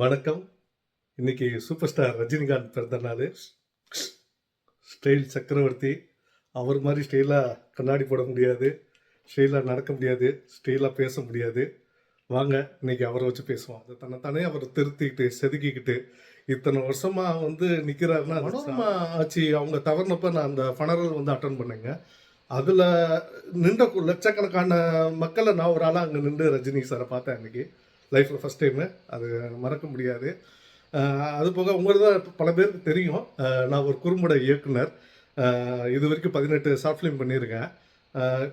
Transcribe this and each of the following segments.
வணக்கம். இன்னைக்கு super star Rajinikanth பிறந்த நாள். ஸ்டைல் சக்கரவர்த்தி. அவர் மாதிரி ஸ்டைலாக கண்ணாடி போட முடியாது, ஸ்டைலாக நடக்க முடியாது, ஸ்டைலாக பேச முடியாது. வாங்க இன்னைக்கு அவரை வச்சு பேசுவோம். அதை தன்னைத்தானே அவர் திருத்திக்கிட்டு செதுக்கிக்கிட்டு இத்தனை வருஷமாக நிற்கிறாருன்னா, மனோரமா ஆட்சி அவங்க தவறினப்ப நான் அந்த ஃபனரல் அட்டன் பண்ணேங்க. அதில் நின்ற லட்சக்கணக்கான மக்களை நான் ஒரு ஆளாக அங்கே நின்று ரஜினி சாரை பார்த்தேன் அன்றைக்கி லைஃப்பில் ஃபஸ்ட் டைமு. அது மறக்க முடியாது. அது போக உங்களுக்கு தான் பல பேருக்கு தெரியும், நான் ஒரு குறும்பட இயக்குனர். இது வரைக்கும் 18 ஷார்ட் ஃபிலிம் பண்ணியிருக்கேன்.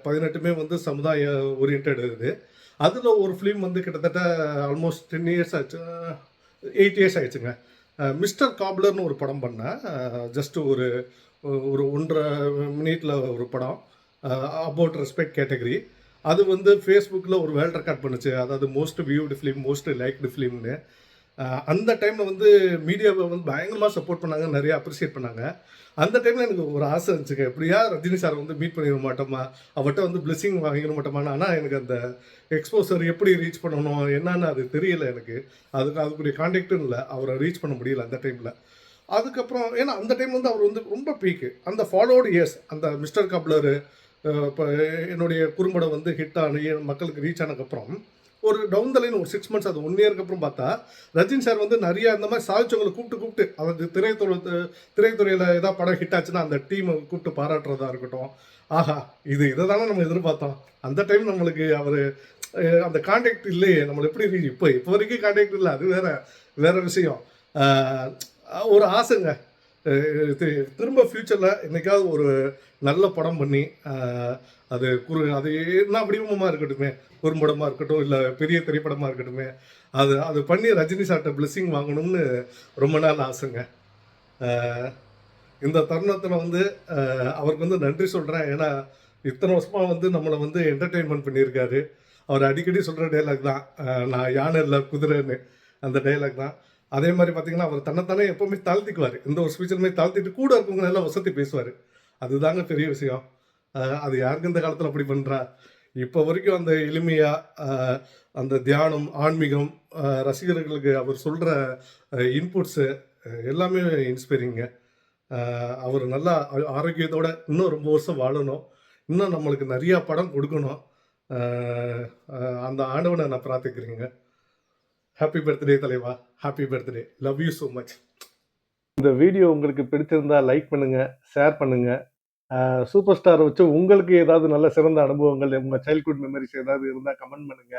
18மே சமுதாய ஓரியன்டட் இது. அதில் ஒரு ஃபிலிம் கிட்டத்தட்ட ஆல்மோஸ்ட் 10 இயர்ஸ் ஆச்சு, 8 இயர்ஸ் ஆயிடுச்சுங்க. மிஸ்டர் காப்லர்னு ஒரு படம் பண்ணேன். ஜஸ்ட் ஒரு ஒரு 1.5 மினிட்ல ஒரு படம், அபவுட் ரெஸ்பெக்ட் கேட்டகரி. அது ஃபேஸ்புக்கில் ஒரு வேர்ல்ட் ரெக்கார்ட் பண்ணுச்சு. அதாவது most viewed film, most liked ஃபிலிம்னு. அந்த டைமில் மீடியாவை பயங்கரமாக சப்போர்ட் பண்ணாங்க, நிறைய அப்ரிஷியேட் பண்ணாங்க. அந்த டைமில் எனக்கு ஒரு ஆசை இருந்துச்சுங்க, எப்படியா ரஜினி சாரை மீட் பண்ணிட மாட்டோமா, அவர்கிட்ட பிளெஸிங் வாங்கிட மாட்டோமான்னு. ஆனால் எனக்கு அந்த எக்ஸ்போசர் எப்படி ரீச் பண்ணணும் என்னன்னு அது தெரியல எனக்கு. அதுக்குரிய கான்டாக்டும் இல்லை, அவரை ரீச் பண்ண முடியல அந்த டைமில். அதுக்கப்புறம் ஏன்னா அந்த டைம் அவர் ரொம்ப பீக்கு. அந்த ஃபாலோடு இயர்ஸ், அந்த மிஸ்டர் கப்லரு, இப்போ என்னுடைய குறும்படம் ஹிட் ஆனி மக்களுக்கு ரீச் ஆனதுக்கப்புறம் ஒரு டவுன் த லைன் ஒரு 6 மந்த்ஸ், அது 1 இயருக்கு அப்புறம் பார்த்தா ரஜினி சார் நிறைய இந்த மாதிரி சாதிச்சவங்களை கூப்பிட்டு அதாவது திரைத்துறையில் ஏதாவது படம் ஹிட் ஆச்சுன்னா அந்த டீமை கூப்பிட்டு பாராட்டுறதா இருக்கட்டும். ஆஹா, இதை தானே நம்ம எதிர்பார்த்தோம். அந்த டைம் நம்மளுக்கு அவர் அந்த கான்டாக்ட் இல்லையே, நம்மளை எப்படி இப்போ வரைக்கும் கான்டாக்ட் இல்லை, அது வேற விஷயம். ஒரு ஆசைங்க, திரும்ப ஃப்யூச்சரில் என்றைக்காவது ஒரு நல்ல படம் பண்ணி அது என்ன வடிவமாக இருக்கட்டுமே, குறும்படமாக இருக்கட்டும் இல்லை பெரிய திரைப்படமாக இருக்கட்டுமே, அது பண்ணி ரஜினி சார்ட்ட பிளெஸிங் வாங்கணும்னு ரொம்ப நாள் ஆசைங்க. இந்த தருணத்தில் அவருக்கு நன்றி சொல்கிறேன். ஏன்னா இத்தனை வருஷமாக நம்மளை என்டர்டெயின்மெண்ட் பண்ணியிருக்காரு. அவர் அடிக்கடி சொல்கிற டைலாக் தான், நான் யானை இல்லை குதிரைன்னு, அந்த டைலாக் தான். அதே மாதிரி பார்த்தீங்கன்னா அவர் தன்னைத்தானே எப்போவுமே தாழ்த்திக்குவார். எந்த ஒரு ஸ்பீச்சருமே தாழ்த்திட்டு கூட இருக்கவங்க எல்லாம் வசதி பேசுவார். அதுதாங்க பெரிய விஷயம். அது யாருக்கு இந்த காலத்தில் அப்படி பண்ணுறா? இப்போ வரைக்கும் அந்த எளிமையாக அந்த தியானம், ஆன்மீகம், ரசிகர்களுக்கு அவர் சொல்கிற இன்புட்ஸு எல்லாமே இன்ஸ்பைரிங்க. அவர் நல்லா ஆரோக்கியத்தோடு இன்னும் ரொம்ப வருஷம் வாழணும், இன்னும் நம்மளுக்கு நிறையா படம் கொடுக்கணும். அந்த ஆண்டவனை நான் பிரார்த்திக்கிறேங்க. ஹாப்பி பர்த்டே தலைவா, happy birthday, love you so much. இந்த வீடியோ உங்களுக்கு பிடிச்சிருந்தா லைக் பண்ணுங்க, ஷேர் பண்ணுங்க. சூப்பர் ஸ்டாரை வச்சு உங்களுக்கு ஏதாவது நல்ல சிறந்த அனுபவங்கள், உங்கள் சைல்ட்ஹுட் மெமரிஸ் ஏதாவது இருந்தால் கமெண்ட் பண்ணுங்க.